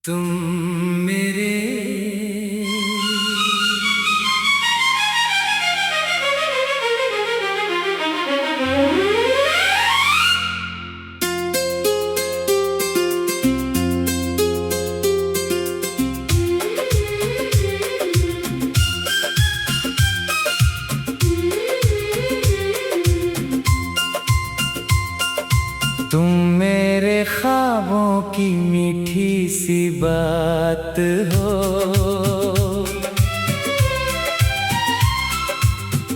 तुम मेरे तुम मेरे ख्वाबों की मीठी सी बात हो।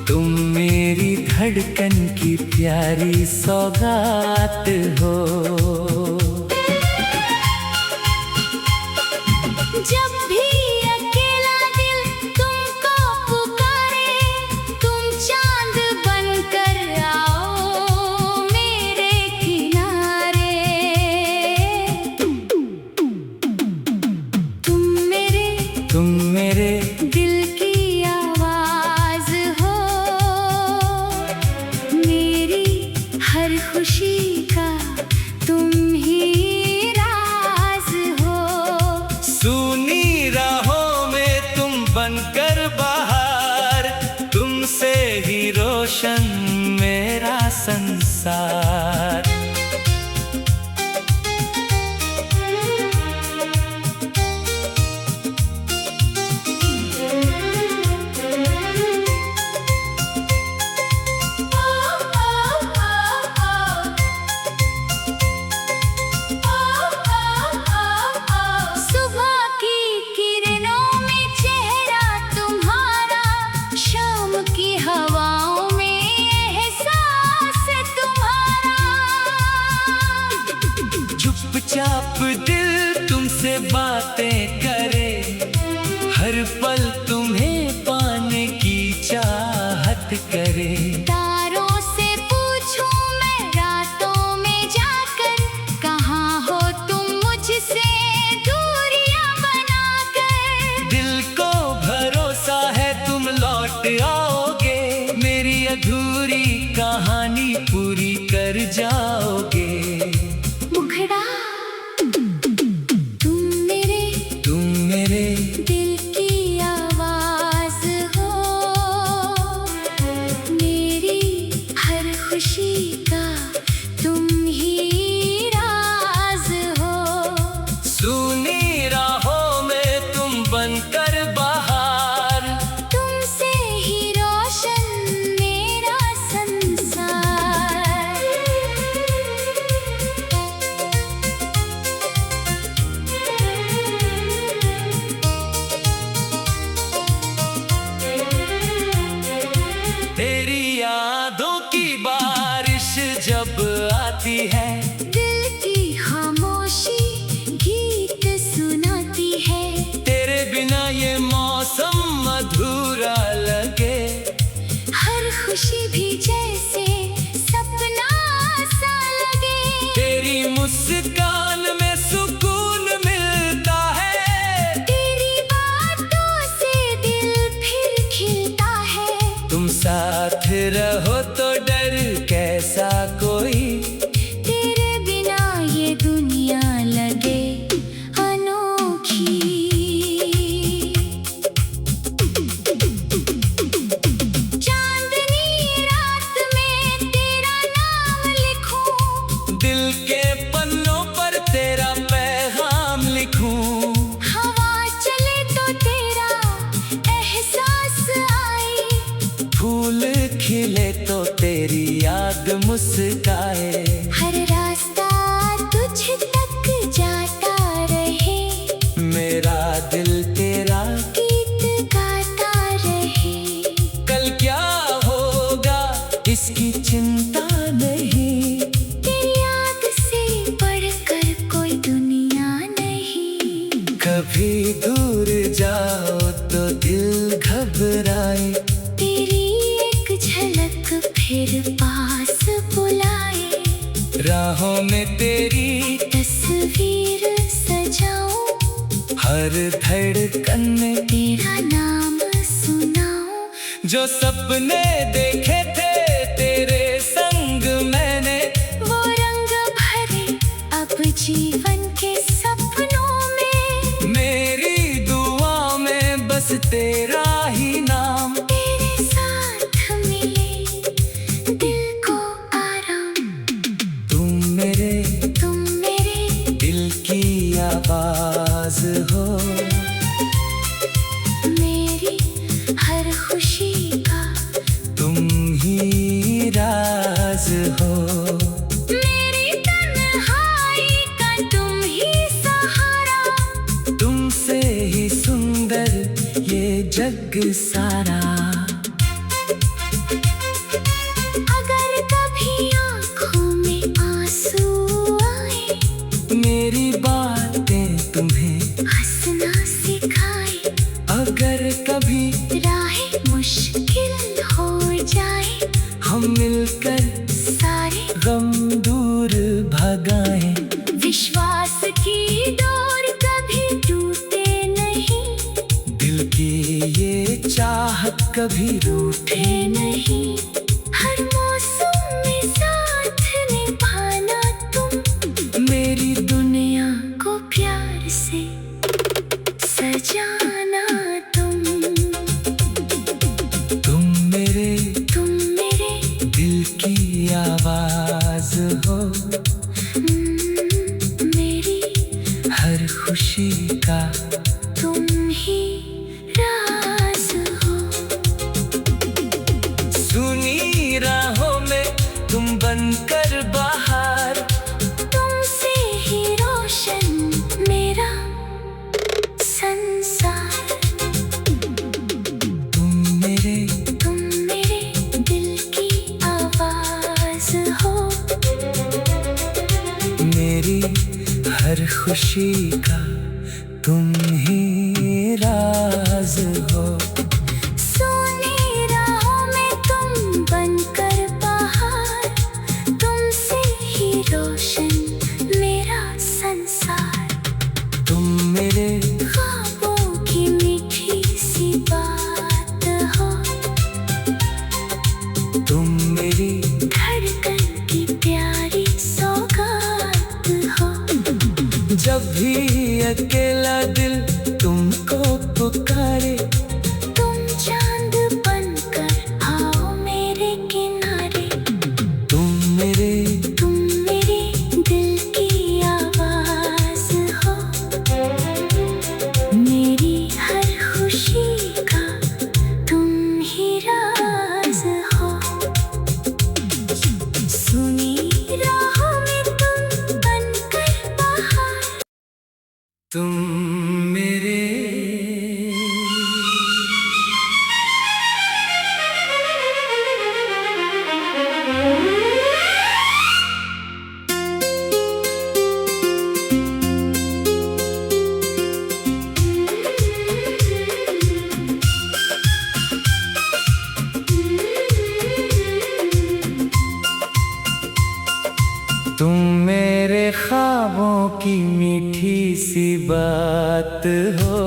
तुम मेरी धड़कन की प्यारी सौगात हो। जब भी अकेला दिल तुमको पुकारे, तुम चांद बनकर आओ मेरे किनारे। तुम मेरे दिल की आवाज हो, मेरी हर खुशी का तुम ही राज हो। सुनी राहों में तुम बनकर बाहर, तुमसे ही रोशन मेरा संसार। सुबह की किरणों में चेहरा तुम्हारा, शाम की हवाओं में एहसास तुम्हारा। चुपचाप दिल तुमसे बातें करे, हर पल तुम्हें पाने की चाहत करे। तारों से पूछूं मैं रातों में जाकर, कहाँ हो तुम मुझसे दूरियां बनाकर। दिल को भरोसा है तुम लौट आओगे, मेरी अधूरी कहानी पूरी कर जाओगे। मुखड़ा तुम मेरे दिल की आवाज हो, मेरी हर खुशी का तुम ही राज हो। सुनी राहों में तुम बनकर बाहर, तुमसे ही रोशन मेरा संसार। तेरी यादों की बारिश जब आती है, दिल की खामोशी गीत सुनाती है। तेरे बिना ये मौसम अधूरा लगे। हर खुशी भी जैसे सपना सा लगे। तेरी मुस्कान में सुकून मिलता है, तेरी बातों से दिल फिर खिलता है। तुम साथ रहो तो डर कैसा कोई, तेरे बिना ये दुनिया लगे अनोखी। चांदनी रात में तेरा नाम लिखूं, दिल के पन्नों पर तेरा पैगाम लिखूं। हवा चले तो तेरा एहसास आए। फूल खिले तो तेरी याद मुस्काए। हर रास्ता तुझ तक जाता रहे, मेरा दिल तेरा गीत गाता रहे। कल क्या होगा इसकी चिंता नहीं, तेरी याद से बढ़कर कोई दुनिया नहीं। कभी दूर जाओ तो दिल घबराए, तेरी एक झलक फिर पास बुलाए। राहों में तेरी तस्वीर सजाऊं, हर धड़कन में तेरा नाम सुनाऊं। जो सपने देखे थे तेरे संग मैंने, वो रंग भरे अब जीवन के सपनों में। आवाज हो। मेरी हर खुशी का तुम ही राज हो। मेरी तन्हाई का तुम ही सहारा। तुमसे ही सुंदर ये जग सारा। अगर कभी आँखों में आंसू आए, मेरी बातें तुम्हें हंसना सिखाए। अगर कभी राहें मुश्किल हो जाए, हम मिलकर सारे गम दूर भगाएं। विश्वास की डोर कभी टूटे नहीं। दिल की ये चाहत कभी रूठे नहीं। हर मौसम में साथ निभाना तुम। मेरी दुनिया को प्यार से सजाना तुम। तुम मेरे दिल की आवाज हो। मेरी हर खुशी का तुम ही राज हो। सुनी राहों में तुम बनकर बाहर। तुमसे ही रोशन मेरा संसार। तुम मेरे दिल की आवाज हो। मेरी हर खुशी का तुम ही राज हो। सोनी राहों में तुम बनकर बाहर। तुमसे ही रोशन मेरा संसार। तुम मेरे ख्वाबों की मीठी सी बात हो। तुम मेरी धड़कन की प्यारी सौगात हो। जब भी अकेला दिल तुमको पुकारे। तुम चांद बनकर आओ मेरे किनारे। तुम मेरे दिल की आवाज हो। मेरी हर खुशी का तुम ही राज हो। सुनी राहों में तुम बनकर बाहर। तुम मेरे तुम मेरे ख्वाबों की मीठी सी बात हो।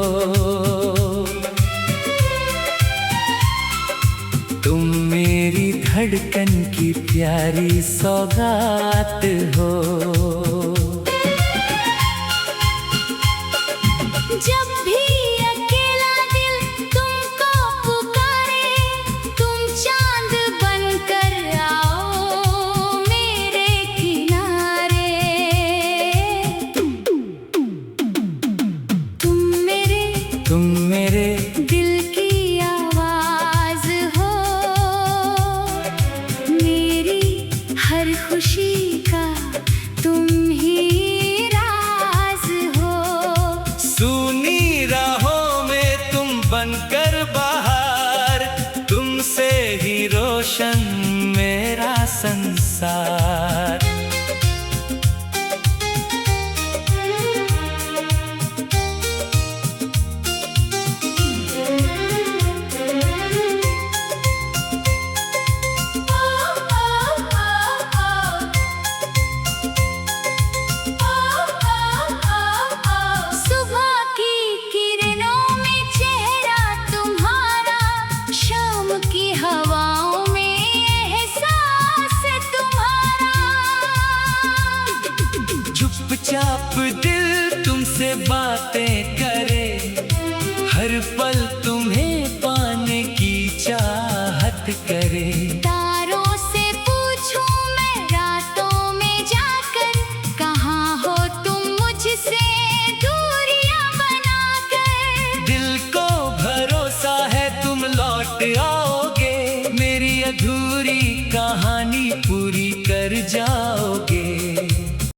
तुम मेरी धड़कन की प्यारी सौगात हो। जब भी अकेला दिल तुमको पुकारे। तुम चांद बनकर आओ मेरे किनारे। तुम मेरे दिल की आवाज हो। मेरी हर खुशी का तुम ही राज हो। सुनी राहों में तुम बनकर बाहर। तुमसे ही रोशन मेरा संसार। सुबह की किरणों में चेहरा तुम्हारा। शाम की हवाओं में एहसास तुम्हारा। चुपचाप दिल तुमसे बातें करे। हर पल तुम्हें पाने की चाहत करे।